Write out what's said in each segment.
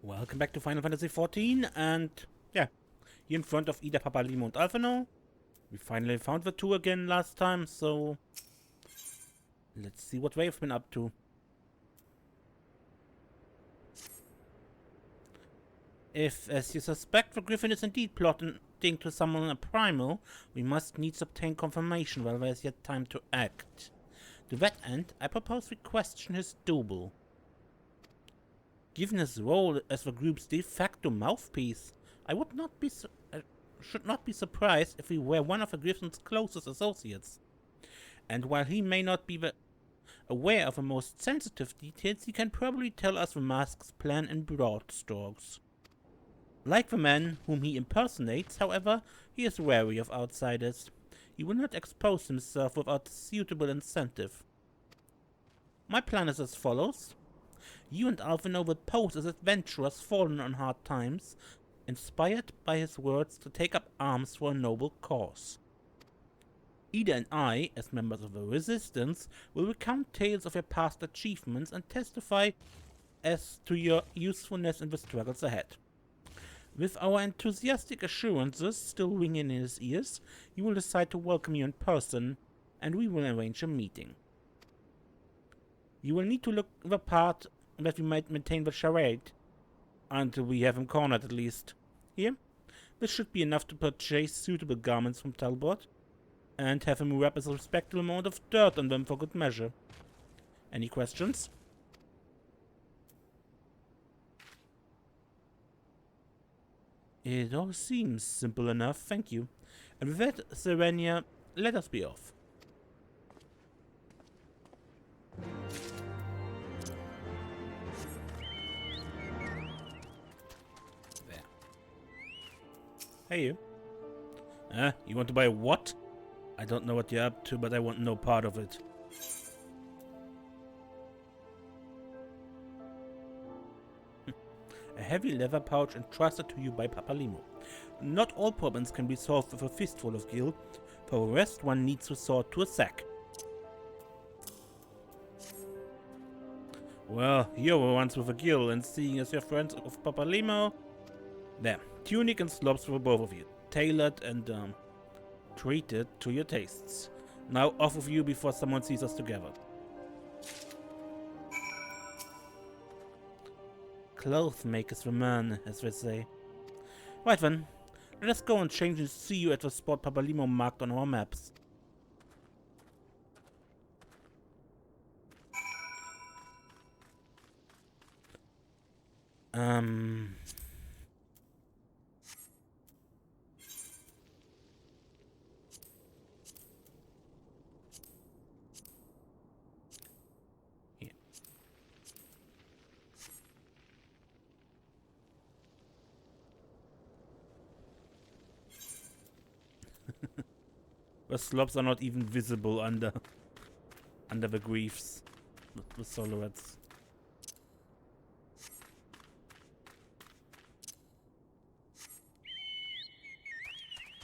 Welcome back to Final Fantasy XIV, and yeah, here in front of Ida, Papalimo, and Alphino. We finally found the two again last time, so let's see what they've been up to. If, as you suspect, the Griffin is indeed plotting to summon a primal, we must needs obtain confirmation while there is yet time to act. To that end, I propose we question his double. Given his role as the group's de facto mouthpiece, I should not be surprised if he were one of the Griffin's closest associates. And while he may not be aware of the most sensitive details, he can probably tell us the mask's plan in broad strokes. Like the man whom he impersonates, however, he is wary of outsiders. He will not expose himself without suitable incentive. My plan is as follows. You and Alphino will pose as adventurers fallen on hard times, inspired by his words to take up arms for a noble cause. Ida and I, as members of the Resistance, will recount tales of your past achievements and testify as to your usefulness in the struggles ahead. With our enthusiastic assurances still ringing in his ears, he will decide to welcome you in person, and we will arrange a meeting. You will need to look the part that we might maintain the charade, until we have him cornered at least. Here, this should be enough to purchase suitable garments from Talbot, and have him wrap a respectable amount of dirt on them for good measure. Any questions? It all seems simple enough, thank you. And with that, Serenia, let us be off. There. Hey you. You want to buy what? I don't know what you're up to, but I want no part of it. A heavy leather pouch entrusted to you by Papalimo. Not all problems can be solved with a fistful of gil. For the rest, one needs to resort to a sack. Well, you were once with a gil, and seeing as you're friends of Papalimo... There, tunic and slops for both of you. Tailored and, treated to your tastes. Now off with you before someone sees us together. Clothes makers the man, as they say. Right then, let us go and change and see you at the spot Papalimo marked on our maps. Here. The slopes are not even visible under the griefs, the silhouettes.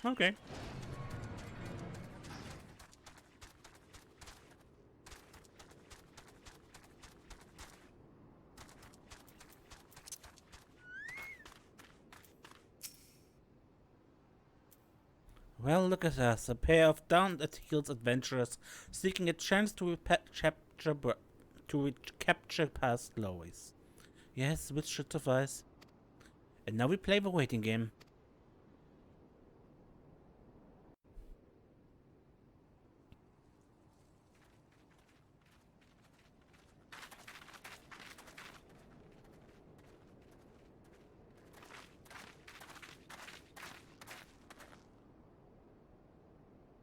Okay. Well, look at us, a pair of down-at-heels adventurers seeking a chance to recapture past glories. Yes, which should suffice. And now we play the waiting game.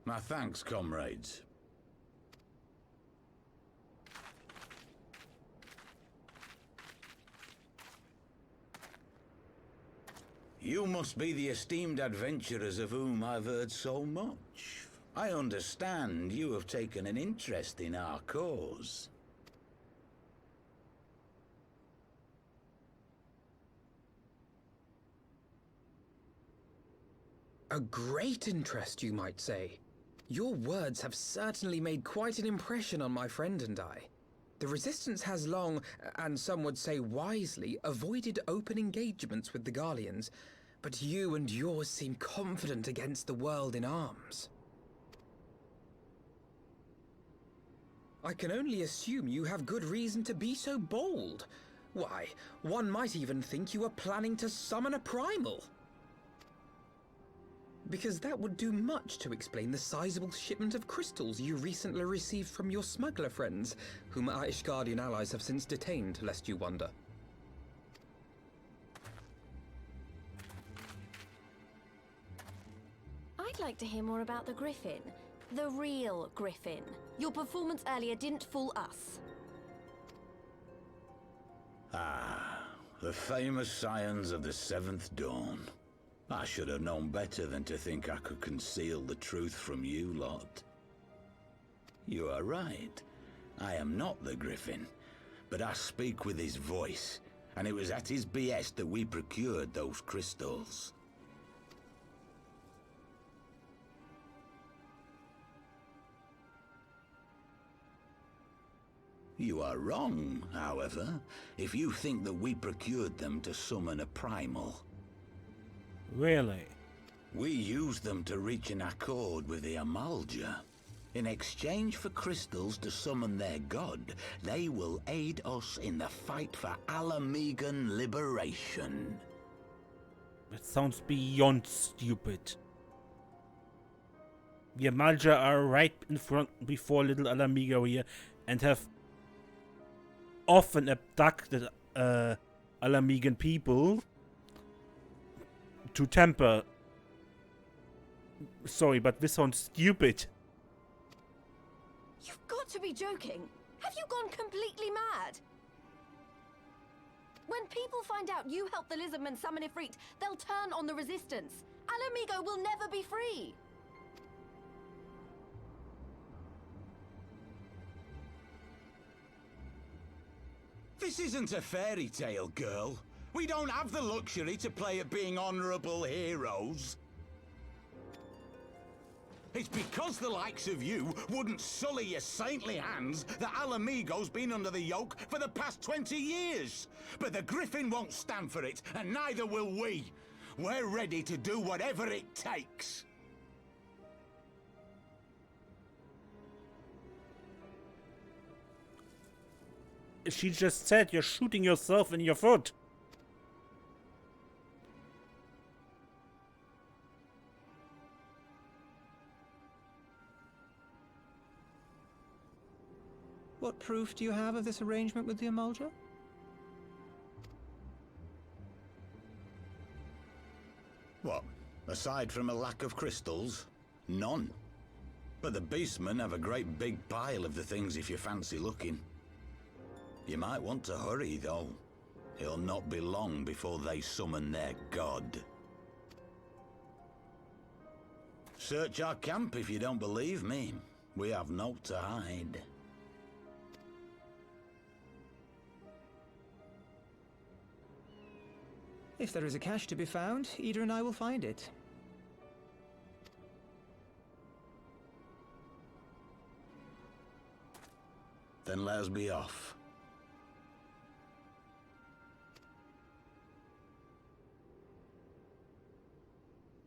My thanks, comrades. You must be the esteemed adventurers of whom I've heard so much. I understand you have taken an interest in our cause. A great interest, you might say. Your words have certainly made quite an impression on my friend and I. The Resistance has long, and some would say wisely, avoided open engagements with the Garleans, but you and yours seem confident against the world in arms. I can only assume you have good reason to be so bold. Why, one might even think you are planning to summon a primal. Because that would do much to explain the sizable shipment of crystals you recently received from your smuggler friends, whom our Ishgardian allies have since detained, lest you wonder. I'd like to hear more about the Griffin. The real Griffin. Your performance earlier didn't fool us. Ah, the famous scions of the Seventh Dawn. I should have known better than to think I could conceal the truth from you lot. You are right. I am not the Griffin, but I speak with his voice, and it was at his behest that we procured those crystals. You are wrong, however, if you think that we procured them to summon a primal. Really? We used them to reach an accord with the Amal'ja. In exchange for crystals to summon their god, they will aid us in the fight for Alamegan liberation. That sounds beyond stupid. The Amal'ja are right in front before little Alamego here and have often abducted Alamegan people to temper. Sorry, but this sounds stupid. You've got to be joking. Have you gone completely mad? When people find out you helped the lizardmen summon Ifrit, they'll turn on the Resistance. Alamego will never be free. This isn't a fairy tale, girl. We don't have the luxury to play at being honorable heroes. It's because the likes of you wouldn't sully your saintly hands that Alamego's been under the yoke for the past 20 years. But the Griffin won't stand for it, and neither will we. We're ready to do whatever it takes. She just said you're shooting yourself in your foot. What proof do you have of this arrangement with the Amal'ja? What? Aside from a lack of crystals? None. But the beastmen have a great big pile of the things if you fancy looking. You might want to hurry, though. It'll not be long before they summon their god. Search our camp if you don't believe me. We have naught to hide. If there is a cache to be found, Ida and I will find it. Then let us be off.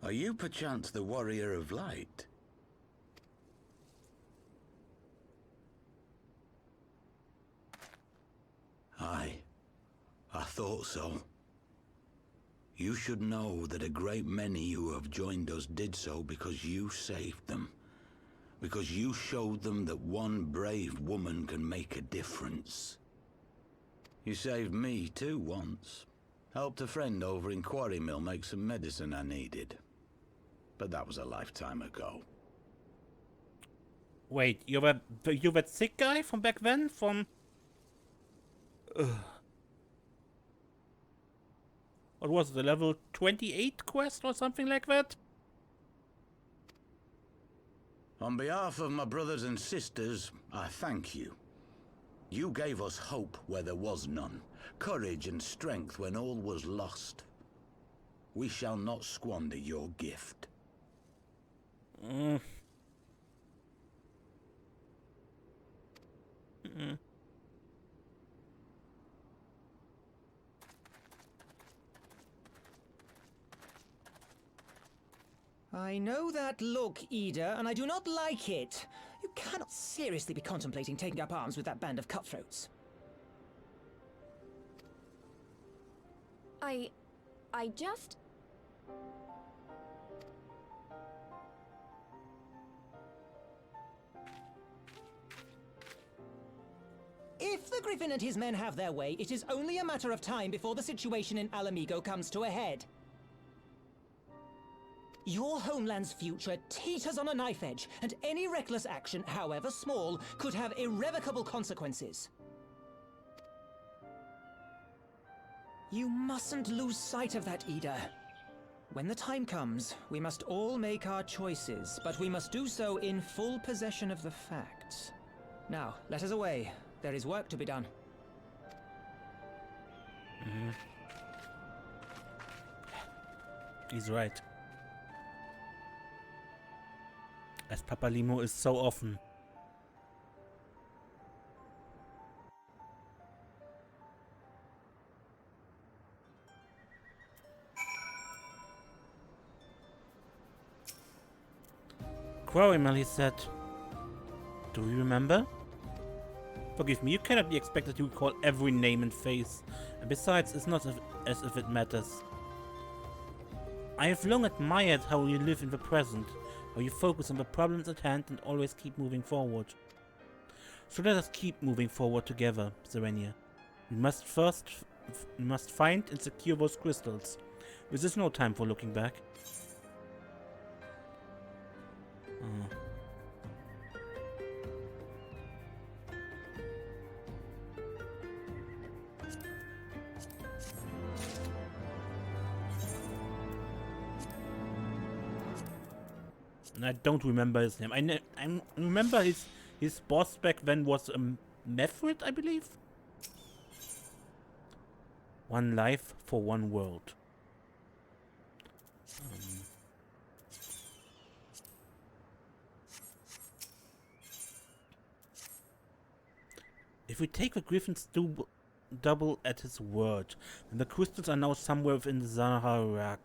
Are you perchance the Warrior of Light? Aye, I thought so. You should know that a great many who have joined us did so because you saved them. Because you showed them that one brave woman can make a difference. You saved me too once. Helped a friend over in Quarry Mill make some medicine I needed. But that was a lifetime ago. Wait, you're that sick guy from back then? From... What was it, the level 28 quest or something like that? On behalf of my brothers and sisters, I thank you. You gave us hope where there was none, courage and strength when all was lost. We shall not squander your gift. I know that look, Ida, and I do not like it. You cannot seriously be contemplating taking up arms with that band of cutthroats. I just... If the Griffin and his men have their way, it is only a matter of time before the situation in Alamego comes to a head. Your homeland's future teeters on a knife edge, and any reckless action, however small, could have irrevocable consequences. You mustn't lose sight of that, Ida. When the time comes, we must all make our choices, but we must do so in full possession of the facts. Now, let us away. There is work to be done. He's right. As Papalimo is so often. Quarrymill, he said. Do you remember? Forgive me, you cannot be expected to recall every name and face. And besides, it's not as if it matters. I have long admired how you live in the present, how you focus on the problems at hand and always keep moving forward. So let us keep moving forward together, Serenia. We must find and secure those crystals. This is no time for looking back. And I don't remember his name. I remember his boss back then was Ifrit, I believe. One life for one world. If we take the Griffin's double at his word, then the crystals are now somewhere within the Zaharak,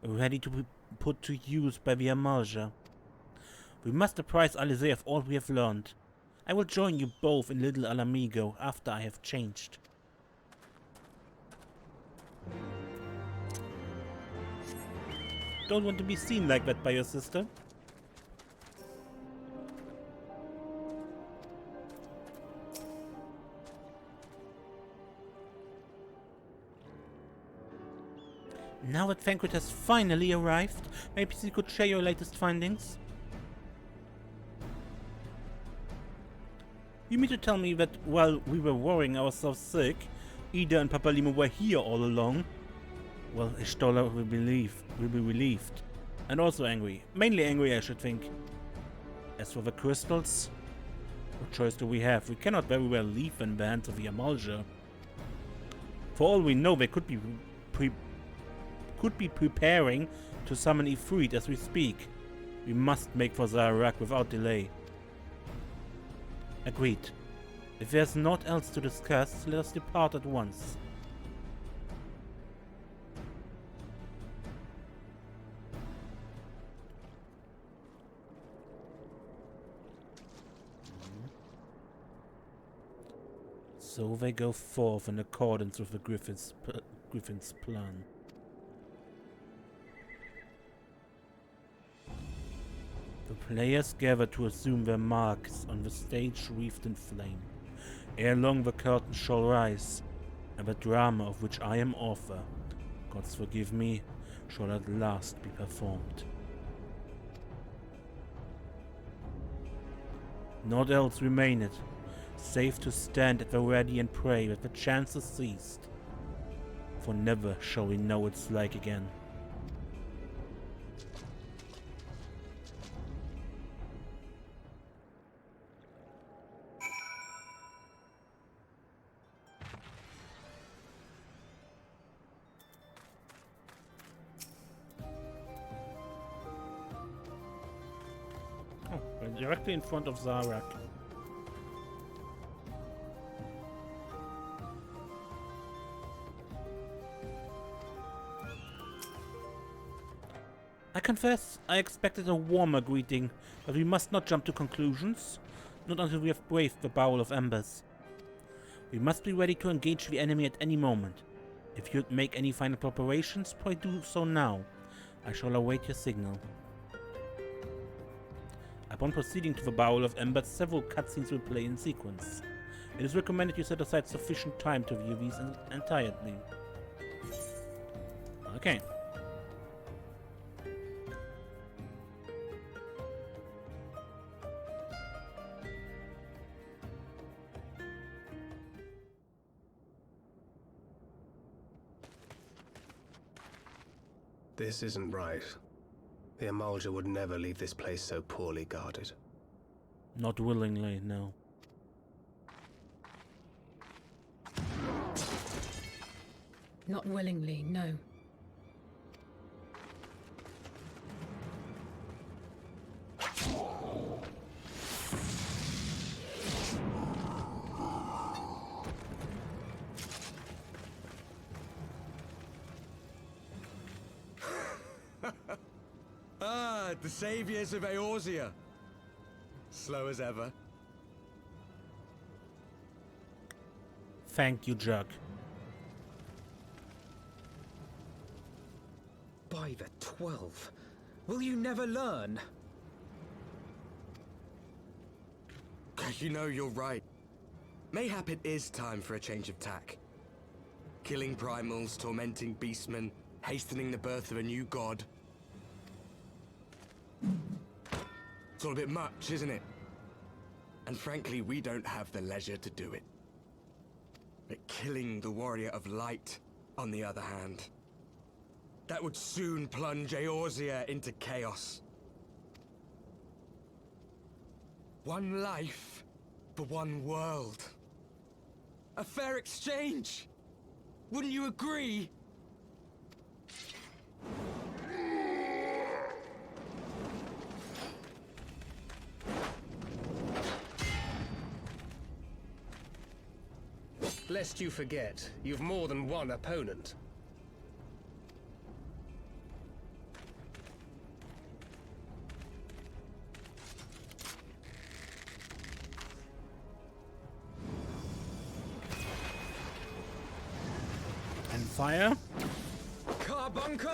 ready to be put to use by the Amal'ja. We must apprise Alizé of all we have learned. I will join you both in Little Alamego after I have changed. Don't want to be seen like that by your sister. Now that Thancred has finally arrived, maybe you could share your latest findings? You mean to tell me that while we were worrying ourselves sick, Ida and Papalimo were here all along? Well, Ishtola will be relieved. And also angry. Mainly angry, I should think. As for the crystals, what choice do we have? We cannot very well leave them in the hands of the Amal'ja. For all we know, they could be preparing to summon Ifrit as we speak. We must make for Zaharak without delay. Agreed. If there's naught else to discuss, let us depart at once. So they go forth in accordance with the Griffin's plan. The players gather to assume their marks on the stage wreathed in flame. Ere long the curtain shall rise, and the drama of which I am author, gods forgive me, shall at last be performed. Naught else remaineth, save to stand at the ready and pray that the chance is seized, for never shall we know its like again. Directly in front of Zaharak. I confess I expected a warmer greeting, but we must not jump to conclusions, not until we have braved the Bowl of Embers. We must be ready to engage the enemy at any moment. If you'd make any final preparations, pray do so now. I shall await your signal. Upon proceeding to the Bowl of Embers, several cutscenes will play in sequence. It is recommended you set aside sufficient time to view these entirely. Okay. This isn't right. The Amal'ja would never leave this place so poorly guarded. Not willingly, no. Not willingly, no. The saviors of Eorzea. Slow as ever. Thank you, Jug. By the 12, will you never learn? You know, you're right. Mayhap it is time for a change of tack. Killing primals, tormenting beastmen, hastening the birth of a new god. It's all a bit much, isn't it? And frankly, we don't have the leisure to do it. But killing the warrior of light, on the other hand, that would soon plunge Eorzea into chaos. One life for one world. A fair exchange! Wouldn't you agree? Lest you forget, you've more than one opponent. And fire? Carbuncle!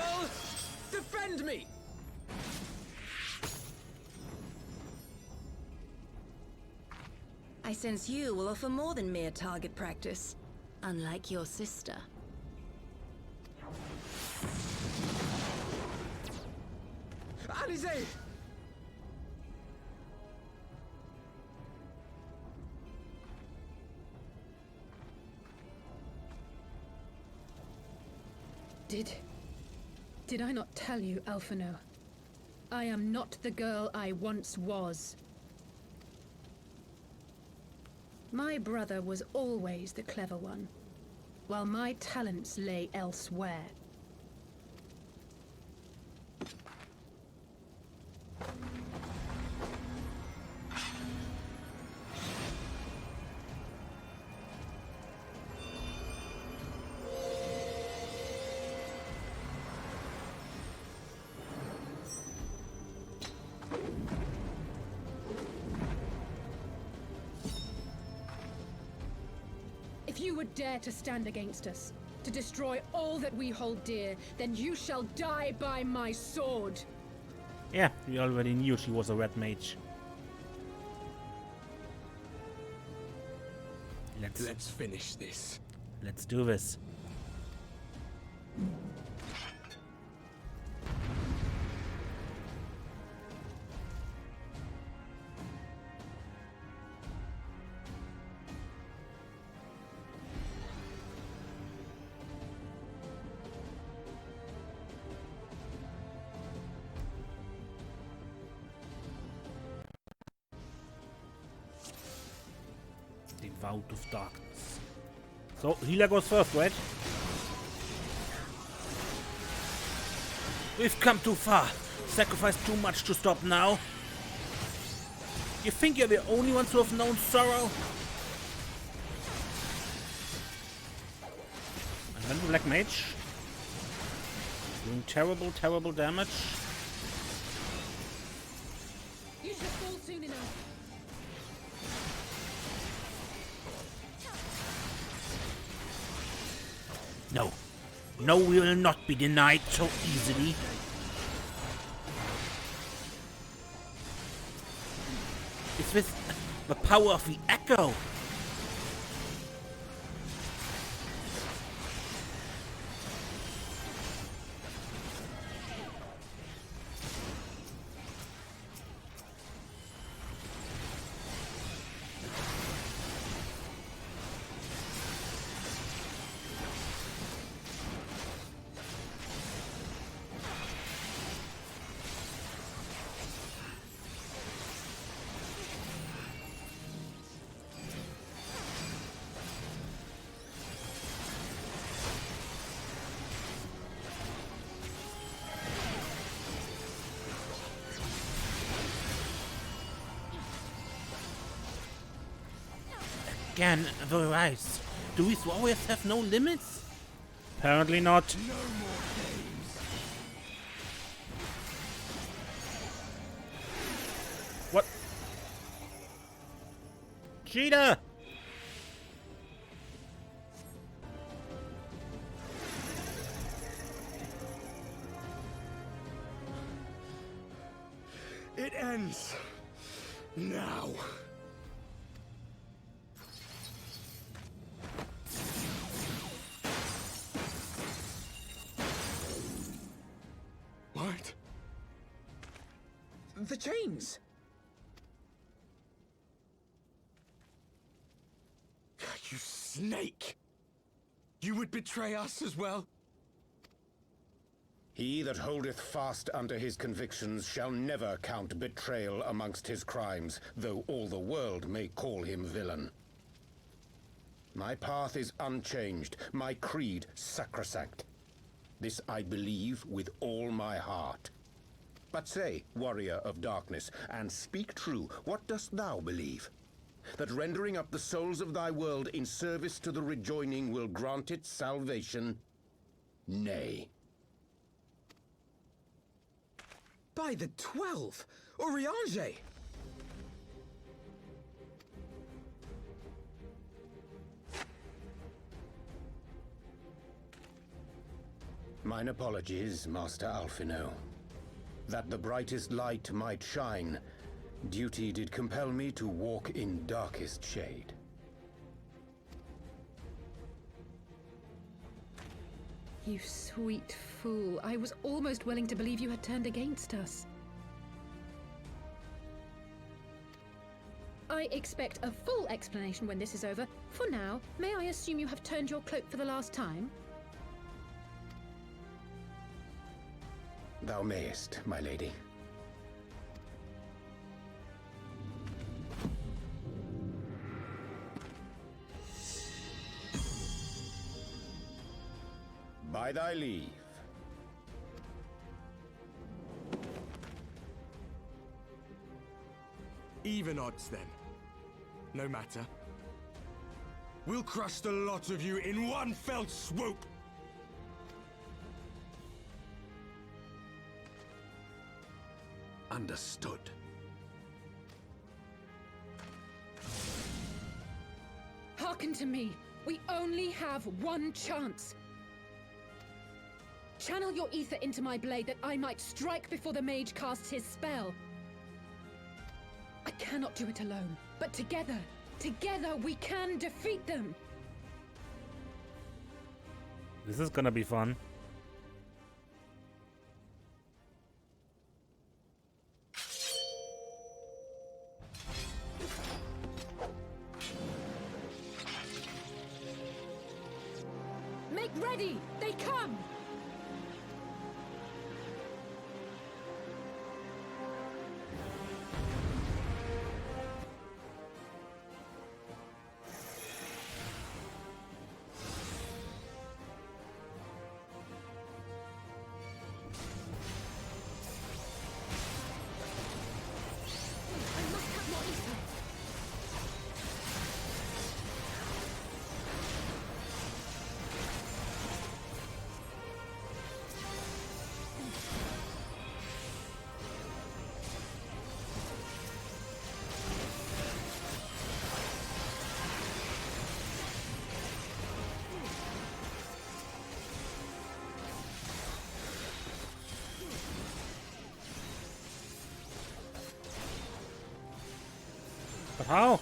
Defend me! I sense you will offer more than mere target practice, unlike your sister. Alizé! Did I not tell you, Alphino? I am not the girl I once was. My brother was always the clever one, while my talents lay elsewhere. If you would dare to stand against us, to destroy all that we hold dear, then you shall die by my sword. Yeah, we already knew she was a red mage. Let's finish this. Let's do this. Out of darkness. So, healer goes first, right? We've come too far. Sacrificed too much to stop now. You think you're the only ones who have known sorrow? And then the Black Mage. Doing terrible, terrible damage. No. No, we will not be denied so easily. It's with the power of the echo. Again, the rise. Do these warriors have no limits? Apparently not. No more games. What? Cheetah! It ends now. What? The chains! You snake! You would betray us as well? He that holdeth fast unto his convictions shall never count betrayal amongst his crimes, though all the world may call him villain. My path is unchanged, my creed sacrosanct. This I believe with all my heart. But say, warrior of darkness, and speak true, what dost thou believe? That rendering up the souls of thy world in service to the rejoining will grant it salvation? Nay. By the 12! Urianger! Mine apologies, Master Alphino. That the brightest light might shine, duty did compel me to walk in darkest shade. You sweet fool. I was almost willing to believe you had turned against us. I expect a full explanation when this is over. For now, may I assume you have turned your cloak for the last time? Thou mayest, my lady. By thy leave. Even odds then. No matter. We'll crush the lot of you in one fell swoop! Understood. Hearken to me. We only have one chance. Channel your ether into my blade that I might strike before the mage casts his spell. I cannot do it alone, but together we can defeat them. This is gonna be fun. Make ready! They come! I must have more ether. How?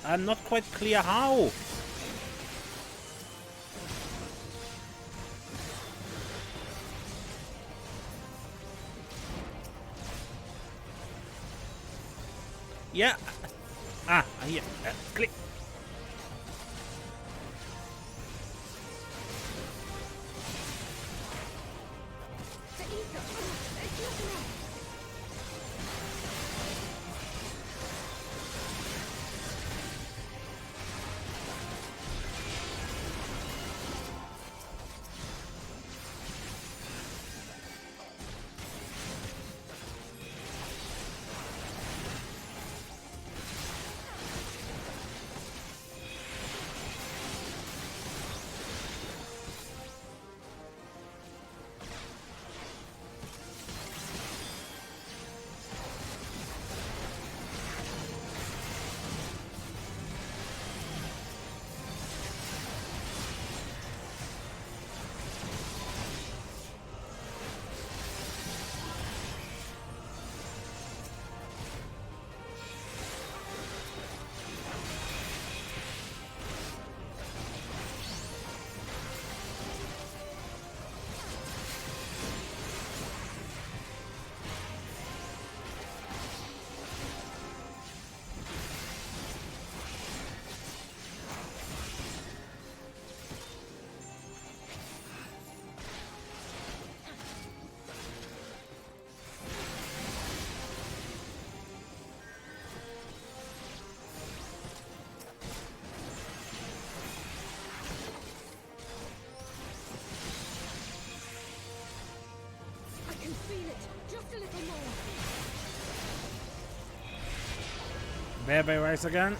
I'm not quite clear how. Yeah. Ah, here. Click. Baby race again.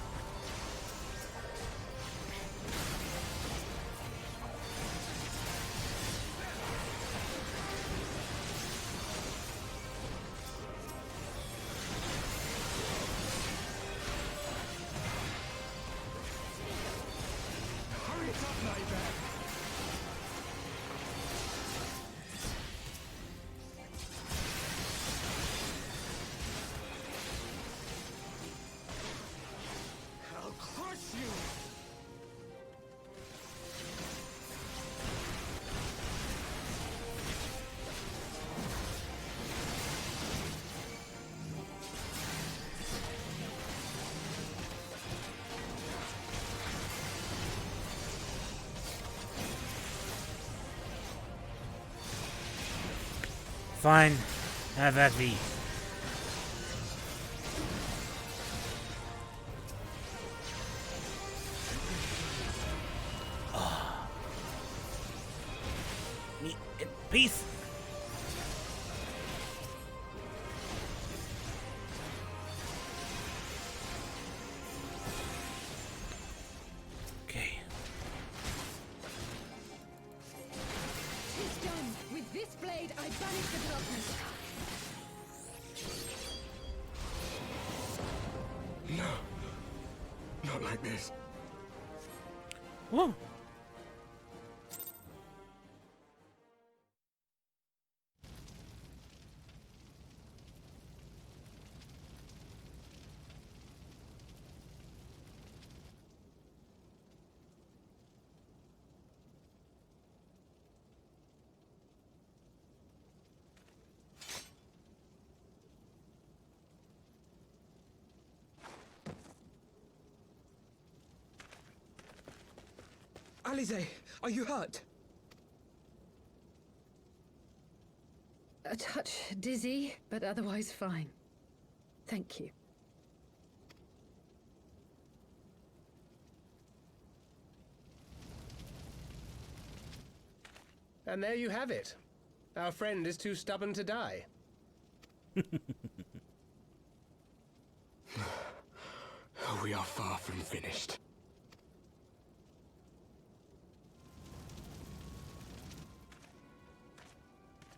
Fine, have at me. Me in peace. Okay. Tis done. With this blade, I banish the darkness. No. Not like this. Whoa. Alize, are you hurt? A touch dizzy, but otherwise fine. Thank you. And there you have it. Our friend is too stubborn to die. We are far from finished.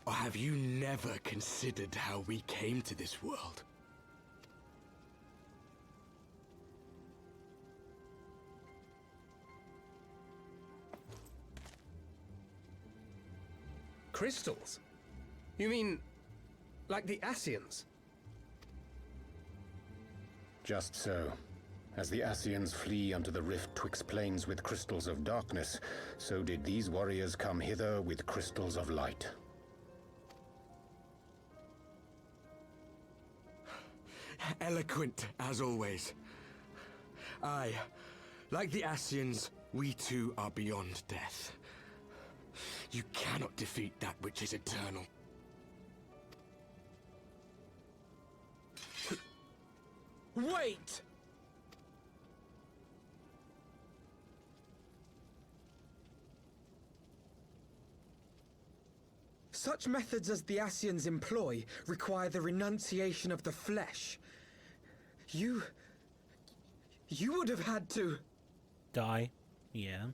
Or have you never considered how we came to this world? Crystals? You mean, like the Ascians? Just so. As the Ascians flee unto the rift twixt plains with crystals of darkness, so did these warriors come hither with crystals of light. Eloquent, as always. Aye, like the Ascians, we too are beyond death. You cannot defeat that which is eternal. Wait! Such methods as the Ascians employ require the renunciation of the flesh. You would have had to... Die. Yeah.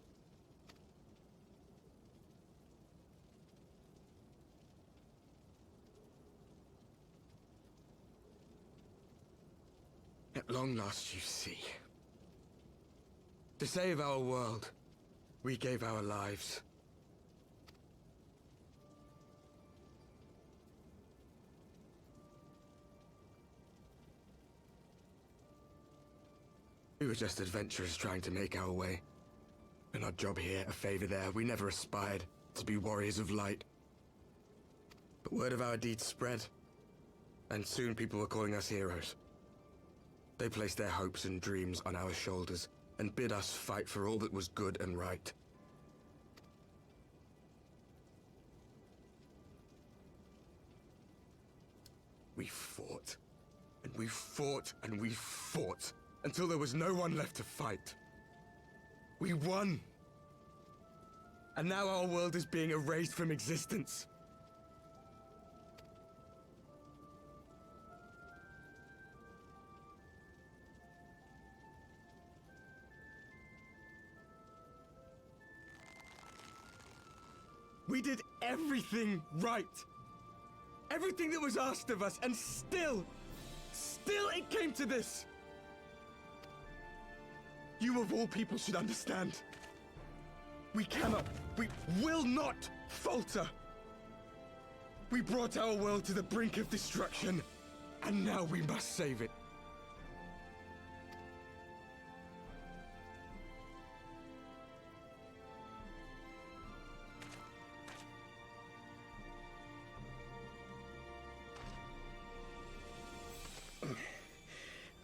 At long last, you see. To save our world, we gave our lives. We were just adventurers trying to make our way. An odd job here, a favor there. We never aspired to be warriors of light. But word of our deeds spread, and soon people were calling us heroes. They placed their hopes and dreams on our shoulders, and bid us fight for all that was good and right. We fought, and we fought, and we fought, until there was no one left to fight. We won! And now our world is being erased from existence. We did everything right. Everything that was asked of us, and still it came to this. You of all people should understand. We cannot, we will not falter. We brought our world to the brink of destruction, and now we must save it.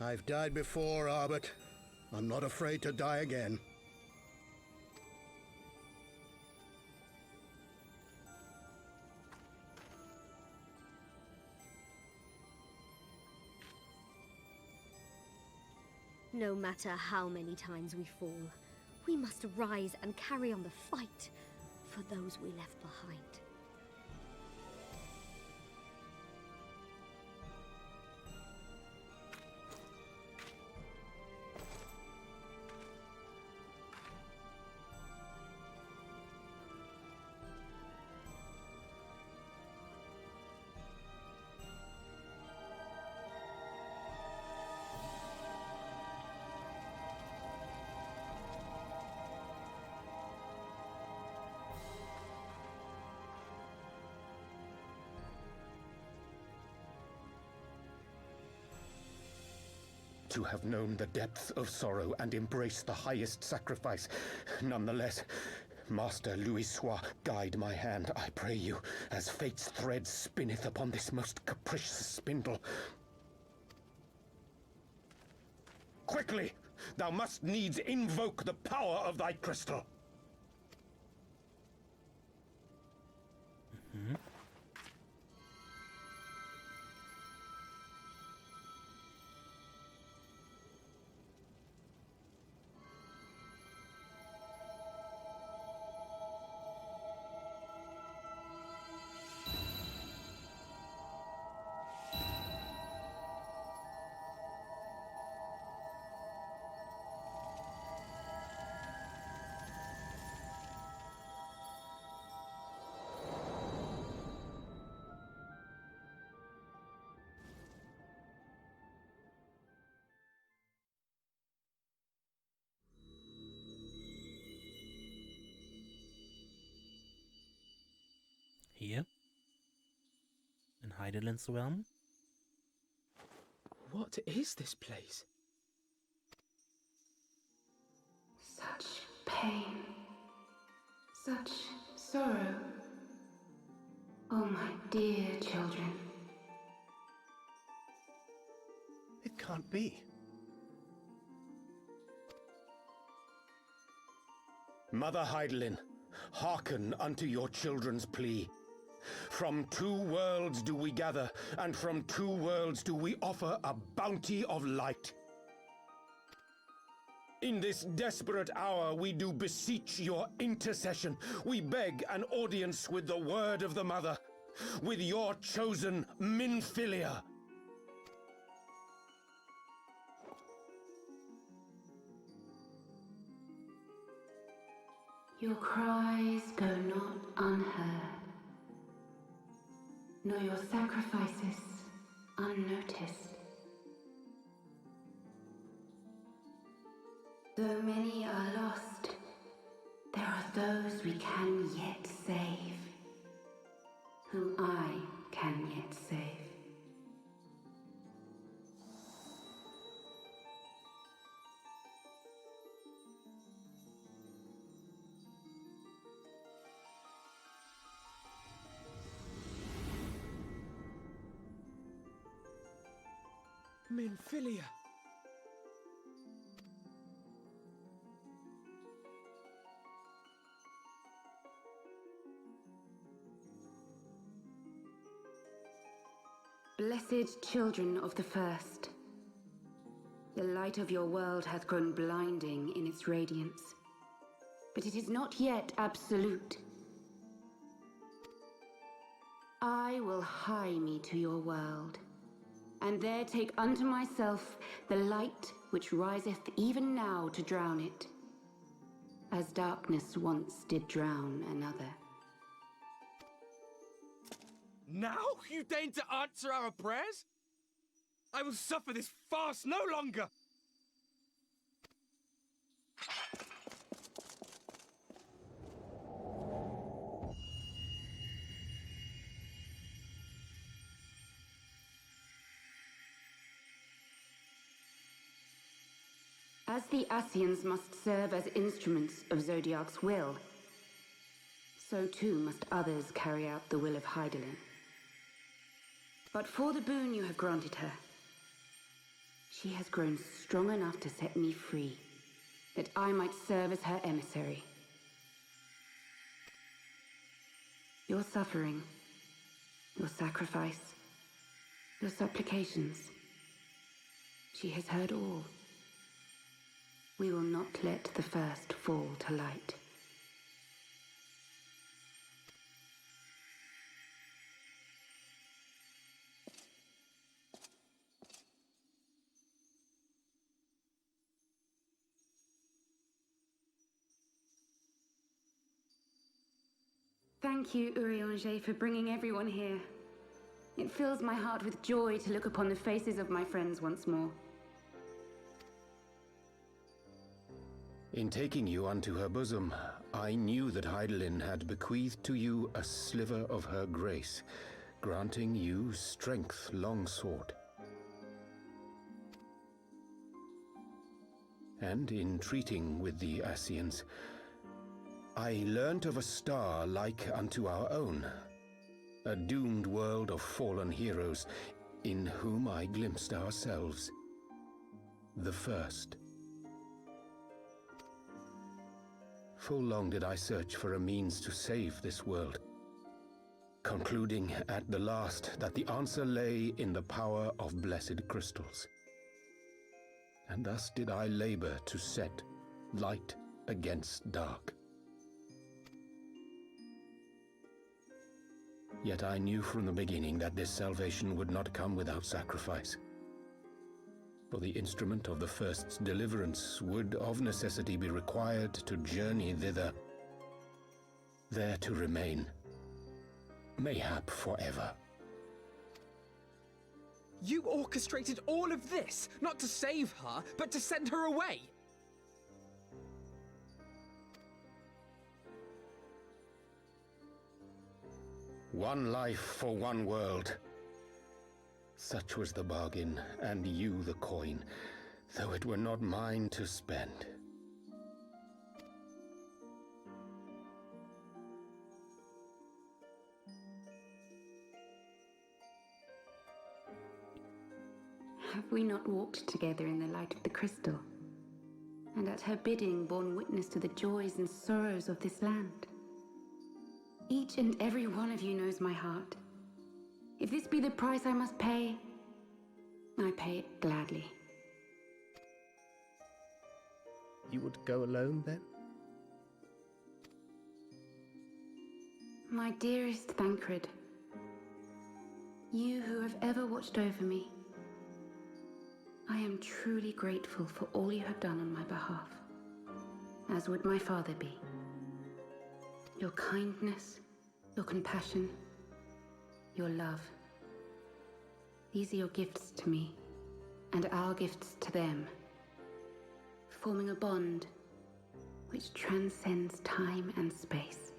I've died before, Arbet. I'm not afraid to die again. No matter how many times we fall, we must rise and carry on the fight for those we left behind. To have known the depths of sorrow and embraced the highest sacrifice. Nonetheless, Master Louis-Sois, guide my hand, I pray you, as fate's thread spinneth upon this most capricious spindle. Quickly! Thou must needs invoke the power of thy crystal. Mm-hmm. Hydaelyn's realm? What is this place? Such pain. Such sorrow. Oh, my dear children. It can't be. Mother Hydaelyn, hearken unto your children's plea. From two worlds do we gather, and from two worlds do we offer a bounty of light. In this desperate hour we do beseech your intercession. We beg an audience with the word of the Mother, with your chosen Minfilia. Your cries go not unheard, nor your sacrifices unnoticed. Though many are lost, there are those we can yet save, whom I can yet save. Minfilia. Blessed children of the First, the light of your world hath grown blinding in its radiance, but it is not yet absolute. I will hie me to your world, and there take unto myself the light which riseth even now to drown it, as darkness once did drown another. Now you deign to answer our prayers? I will suffer this farce no longer! As the Ascians must serve as instruments of Zodiark's will, so too must others carry out the will of Hydaelyn. But for the boon you have granted her, she has grown strong enough to set me free, that I might serve as her emissary. Your suffering, your sacrifice, your supplications, she has heard all. We will not let the first fall to light. Thank you, Urianger, for bringing everyone here. It fills my heart with joy to look upon the faces of my friends once more. In taking you unto her bosom, I knew that Hydaelyn had bequeathed to you a sliver of her grace, granting you strength long sought. And in treating with the Ascians, I learnt of a star like unto our own, a doomed world of fallen heroes, in whom I glimpsed ourselves, the first. Full long did I search for a means to save this world, concluding at the last that the answer lay in the power of blessed crystals. And thus did I labor to set light against dark. Yet I knew from the beginning that this salvation would not come without sacrifice. For the instrument of the First's deliverance would of necessity be required to journey thither, there to remain, mayhap forever. You orchestrated all of this, not to save her, but to send her away! One life for one world. Such was the bargain, and you the coin, though it were not mine to spend. Have we not walked together in the light of the crystal, and at her bidding borne witness to the joys and sorrows of this land? Each and every one of you knows my heart. If this be the price I must pay, I pay it gladly. You would go alone, then? My dearest Thancred, you who have ever watched over me, I am truly grateful for all you have done on my behalf, as would my father be. Your kindness, your compassion, your love. These are your gifts to me, and our gifts to them, forming a bond which transcends time and space.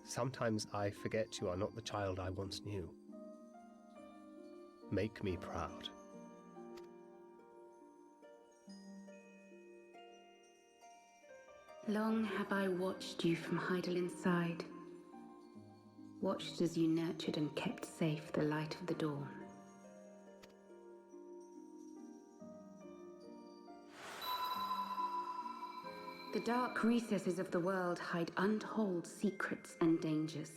Sometimes I forget you are not the child I once knew. Make me proud. Long have I watched you from Heidelin's side, watched as you nurtured and kept safe the light of the dawn. The dark recesses of the world hide untold secrets and dangers.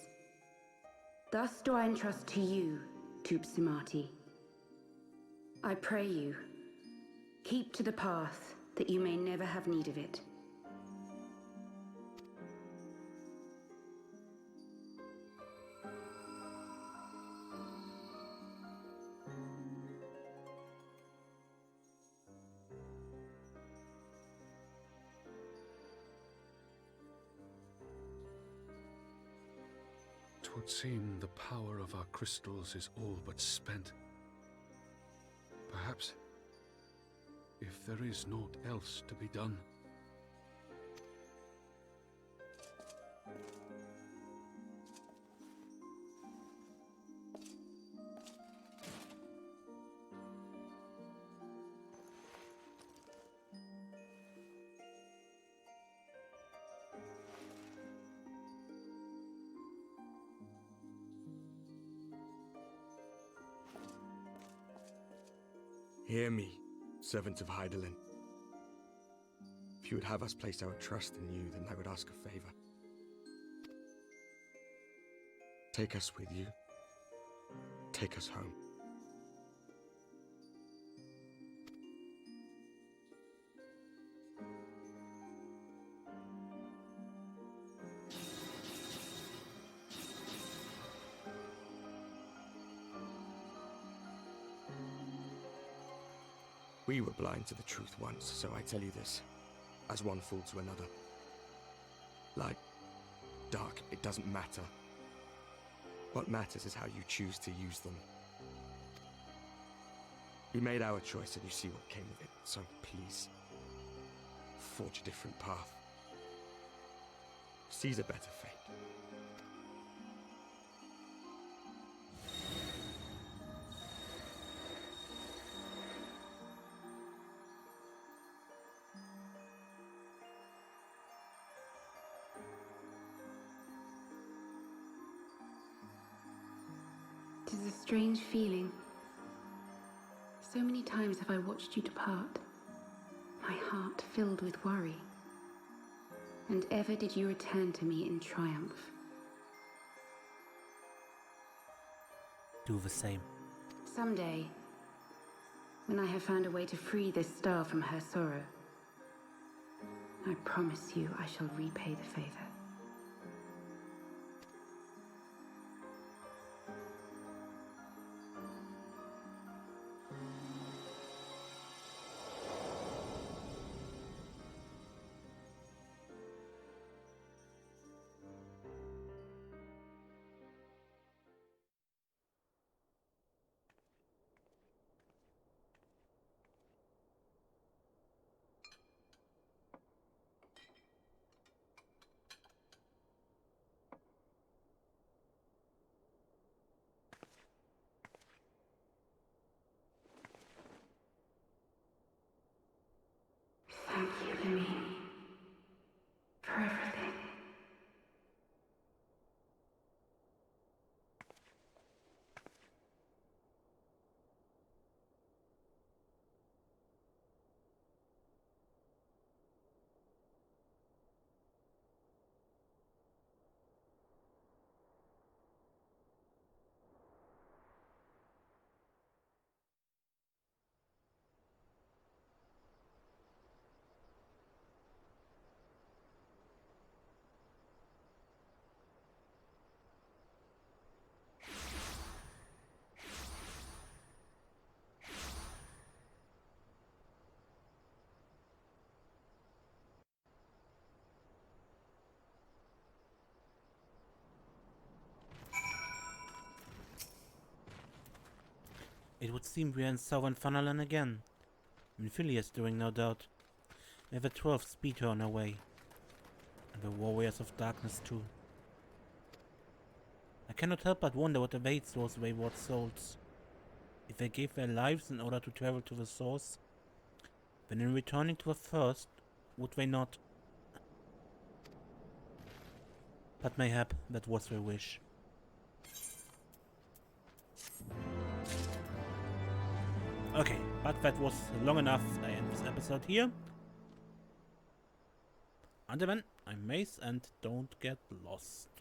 Thus do I entrust to you, Tupsimati. I pray you, keep to the path that you may never have need of it. Twould seem the power of our crystals is all but spent. Perhaps, if there is naught else to be done. Hear me, servants of Heidelin. If you would have us place our trust in you, then I would ask a favor. Take us with you. Take us home. We were blind to the truth once, so I tell you this, as one fool to another. Light, dark, it doesn't matter. What matters is how you choose to use them. We made our choice and you see what came of it, so please, forge a different path. Seize a better fate. It is a strange feeling. So many times have I watched you depart, my heart filled with worry. And ever did you return to me in triumph. Do the same. Someday, when I have found a way to free this star from her sorrow, I promise you I shall repay the favor. To me. For everything. It would seem we are in southern Thunderland again. Minfilia is doing, no doubt. We have a 12th speeder on our way. And the Warriors of Darkness too. I cannot help but wonder what awaits those wayward souls. If they gave their lives in order to travel to the source, then in returning to the first, would they not? But mayhap that was their wish. Okay, but that was long enough. I end this episode here. Until then, I'm Mace and don't get lost.